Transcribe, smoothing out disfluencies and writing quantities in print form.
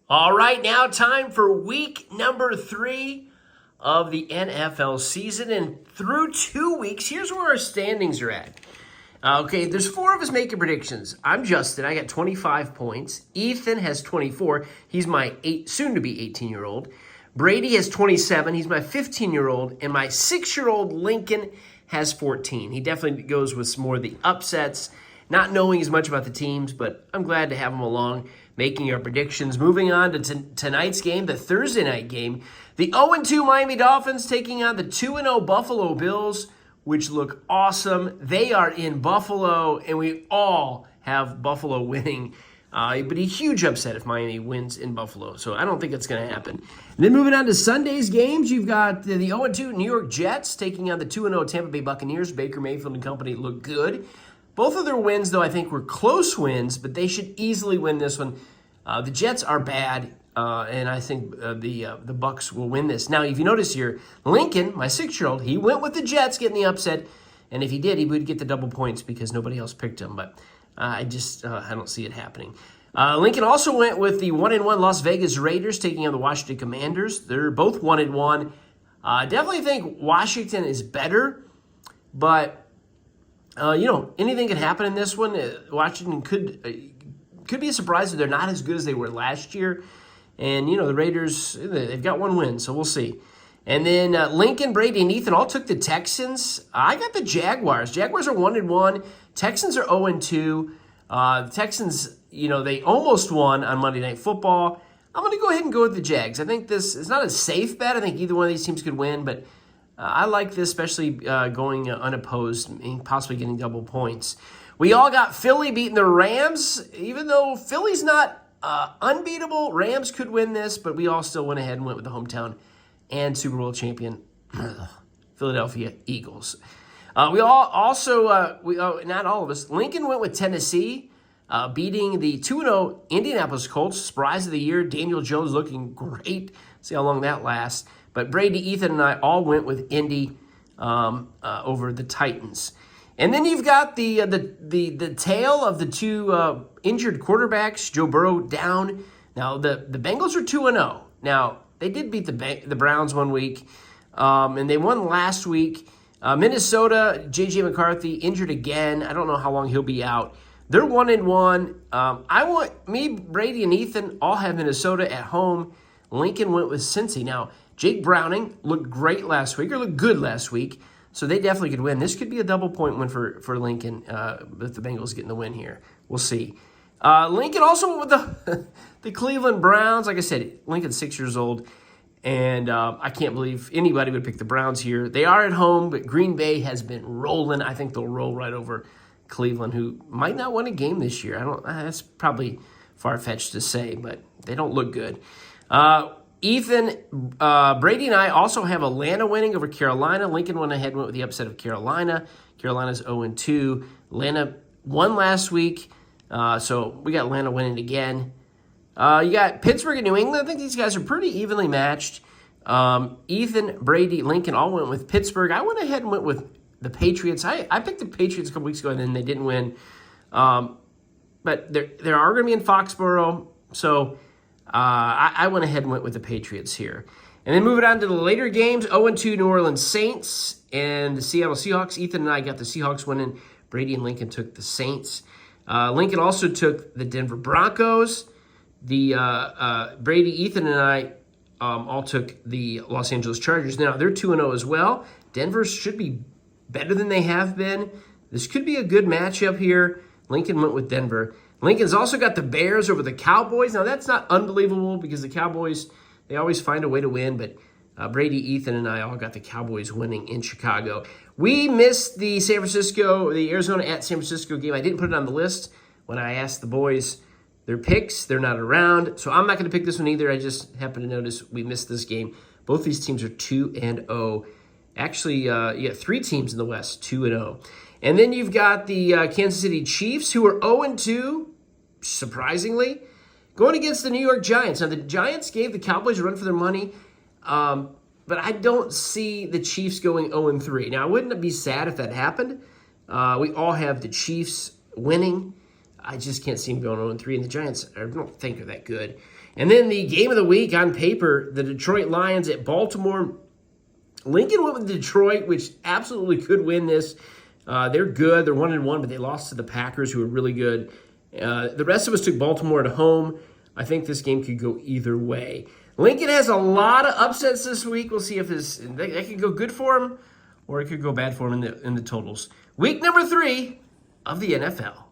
All right, now time for week number 3 of the NFL season. And through 2 weeks, here's where our standings are at. Okay, there's 4 of us making predictions. I'm Justin. I got 25 points. Ethan has 24. He's my soon-to-be 18-year-old. Brady has 27. He's my 15-year-old. And my 6-year-old Lincoln has 14. He definitely goes with some more of the upsets, not knowing as much about the teams, but I'm glad to have him along making our predictions. Moving on to tonight's game, the Thursday night game. The 0-2 Miami Dolphins taking on the 2-0 Buffalo Bills, which look awesome. They are in Buffalo, and we all have Buffalo winning. But a huge upset if Miami wins in Buffalo, so I don't think it's going to happen. And then moving on to Sunday's games, you've got the 0-2 New York Jets taking on the 2-0 Tampa Bay Buccaneers. Baker Mayfield and company look good. Both of their wins, though, I think were close wins, but they should easily win this one. The Jets are bad, and I think the Bucs will win this. Now, if you notice here, Lincoln, my 6-year-old, he went with the Jets getting the upset, and if he did, he would get the double points because nobody else picked him, but I don't see it happening. Lincoln also went with the 1-1 Las Vegas Raiders taking on the Washington Commanders. They're both 1-1. Definitely think Washington is better, but anything could happen in this one. Washington could be a surprise if they're not as good as they were last year. And, the Raiders, they've got 1 win, so we'll see. And then Lincoln, Brady, and Ethan all took the Texans. I got the Jaguars. Jaguars are 1-1. Texans are 0-2. The Texans, they almost won on Monday Night Football. I'm going to go ahead and go with the Jags. I think this is not a safe bet. I think either one of these teams could win, but I like this, especially going unopposed and possibly getting double points. We all got Philly beating the Rams. Even though Philly's not unbeatable, Rams could win this, but we all still went ahead and went with the hometown and Super Bowl champion Philadelphia Eagles. We all also, not all of us, Lincoln went with Tennessee, beating the 2-0 Indianapolis Colts. Surprise of the year, Daniel Jones looking great. See how long that lasts. But Brady, Ethan, and I all went with Indy over the Titans. And then you've got the tale of the 2 injured quarterbacks. Joe Burrow down. Now, the Bengals are 2-0. Now, they did beat the Browns 1 week, and they won last week. Minnesota, J.J. McCarthy, injured again. I don't know how long he'll be out. They're 1-1. Brady, and Ethan all have Minnesota at home. Lincoln went with Cincy. Now, Jake Browning looked great last week, or looked good last week, so they definitely could win. This could be a double point win for Lincoln with the Bengals getting the win here. We'll see. Lincoln also went with the Cleveland Browns. Like I said, Lincoln's 6 years old, and I can't believe anybody would pick the Browns here. They are at home, but Green Bay has been rolling. I think they'll roll right over Cleveland, who might not win a game this year. That's probably far-fetched to say, but they don't look good. Ethan, Brady, and I also have Atlanta winning over Carolina. Lincoln went ahead and went with the upset of Carolina. Carolina's 0-2. Atlanta won last week, so we got Atlanta winning again. You got Pittsburgh and New England. I think these guys are pretty evenly matched. Ethan, Brady, Lincoln all went with Pittsburgh. I went ahead and went with the Patriots. I picked the Patriots a couple weeks ago, and then they didn't win. But they are going to be in Foxborough, so I went ahead and went with the Patriots here. And then moving on to the later games, 0-2 New Orleans Saints and the Seattle Seahawks. Ethan and I got the Seahawks winning. Brady and Lincoln took the Saints. Lincoln also took the Denver Broncos. Brady, Ethan, and I all took the Los Angeles Chargers. Now, they're 2-0 as well. Denver should be better than they have been. This could be a good matchup here. Lincoln went with Denver. Lincoln's also got the Bears over the Cowboys. Now, that's not unbelievable because the Cowboys, they always find a way to win, but Brady, Ethan, and I all got the Cowboys winning in Chicago. We missed the Arizona at San Francisco game. I didn't put it on the list when I asked the boys their picks. They're not around, so I'm not going to pick this one either. I just happened to notice we missed this game. Both these teams are 2-0. Actually, you got 3 teams in the West, 2-0. And then you've got the Kansas City Chiefs, who are 0-2, surprisingly, going against the New York Giants. Now, the Giants gave the Cowboys a run for their money, but I don't see the Chiefs going 0-3. Now, I wouldn't be sad if that happened. We all have the Chiefs winning. I just can't see them going 0-3, and the Giants I don't think are that good. And then the game of the week on paper, the Detroit Lions at Baltimore. Lincoln went with Detroit, which absolutely could win this. They're good. They're 1-1, but they lost to the Packers, who are really good. The rest of us took Baltimore at home. I think this game could go either way. Lincoln has a lot of upsets this week. We'll see if that could go good for him, or it could go bad for him in the totals. Week number 3 of the NFL.